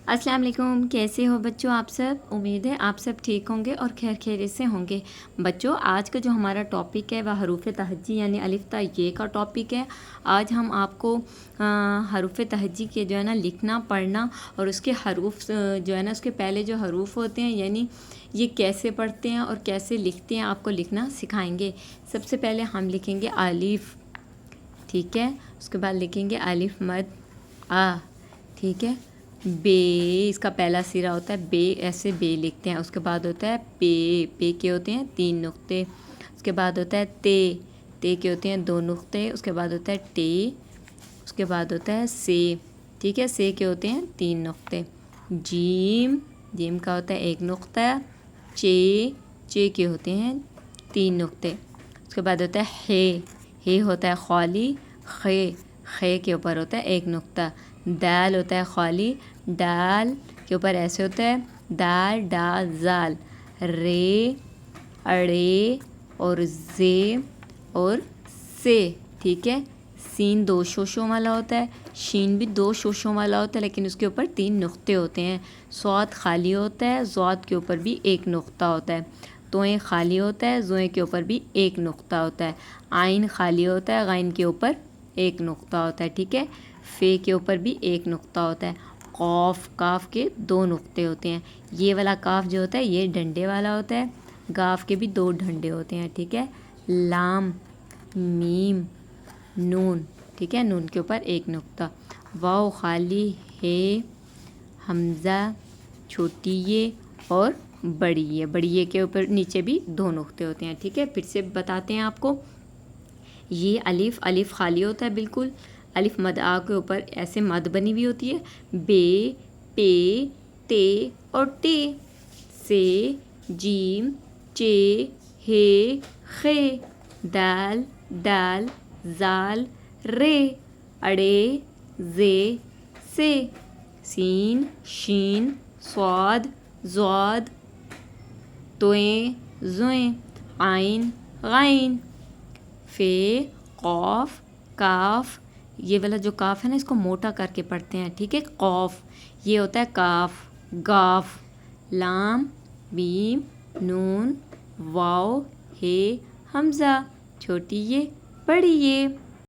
السلام علیکم، کیسے ہو بچوں آپ سب؟ امید ہے آپ سب ٹھیک ہوں گے اور خیر خیریت سے ہوں گے۔ بچوں آج کا جو ہمارا ٹاپک ہے وہ حروف تہجی یعنی الف تا یہ کا ٹاپک ہے۔ آج ہم آپ کو حروف تہجی کے جو ہے نا لکھنا پڑھنا اور اس کے حروف جو ہے نا اس کے پہلے جو حروف ہوتے ہیں یعنی یہ کیسے پڑھتے ہیں اور کیسے لکھتے ہیں آپ کو لکھنا سکھائیں گے۔ سب سے پہلے ہم لکھیں گے الف، ٹھیک ہے، اس کے بعد لکھیں گے الف مد آ، ٹھیک ہے۔ بے اس کا پہلا سرا ہوتا ہے، بے ایسے بے لکھتے ہیں۔ اس کے بعد ہوتا ہے پے کے ہوتے ہیں 3 نقطے۔ اس کے بعد ہوتا ہے تے کے ہوتے ہیں 2 نقطے۔ اس کے بعد ہوتا ہے ٹے، اس کے بعد ہوتا ہے سے، ٹھیک ہے، سے کے ہوتے ہیں 3 نقطے۔ جیم کا ہوتا ہے 1 نقطہ۔ چے کے ہوتے ہیں 3 نقطے۔ اس کے بعد ہوتا ہے ہے ہوتا ہے خالی، خے کے اوپر ہوتا ہے 1 نقطہ۔ دال ہوتا ہے خالی، دال کے اوپر ایسے ہوتا ہے دال ڈال زال۔ رے اڑے اور زے اور سے، ٹھیک ہے۔ سین 2 شوشوں والا ہوتا ہے، شین بھی 2 شوشوں والا ہوتا ہے لیکن اس کے اوپر 3 نقطے ہوتے ہیں۔ صاد خالی ہوتا ہے، ضاد کے اوپر بھی 1 نقطہ ہوتا ہے۔ توئیں خالی ہوتا ہے، زوئیں کے اوپر بھی 1 نقطہ ہوتا ہے۔ آئین خالی ہوتا ہے، غائن کے اوپر 1 نقطہ ہوتا ہے، ٹھیک ہے۔ فے کے اوپر بھی 1 نقطہ ہوتا ہے۔ قاف، کاف کے 2 نقطے ہوتے ہیں۔ یہ والا کاف جو ہوتا ہے یہ ڈنڈے والا ہوتا ہے، گاف کے بھی 2 ڈنڈے ہوتے ہیں، ٹھیک ہے۔ لام، میم، نون، ٹھیک ہے، نون کے اوپر 1 نقطہ۔ واو خالی، ہے، حمزہ، چھوٹی یہ اور بڑی یہ کے اوپر نیچے بھی 2 نقطے ہوتے ہیں، ٹھیک ہے۔ پھر سے بتاتے ہیں آپ کو، یہ الف خالی ہوتا ہے بالکل، الف مد آ کے اوپر ایسے مد بنی ہوئی ہوتی ہے، بے، پے، تے اور ٹے۔ سے، جیم، چے، ہے، خے، دال ڈال زال رے، اڑے زے سے، سین شین صاد ضاد، توئیں زوئیں، عین غائن۔ فے، قاف، کاف، یہ والا جو کاف ہے نا اس کو موٹا کر کے پڑھتے ہیں، ٹھیک ہے۔ قوف یہ ہوتا ہے کاف، گاف، لام، میم، نون، واو، ہے، حمزہ، چھوٹی یہ بڑی یہ۔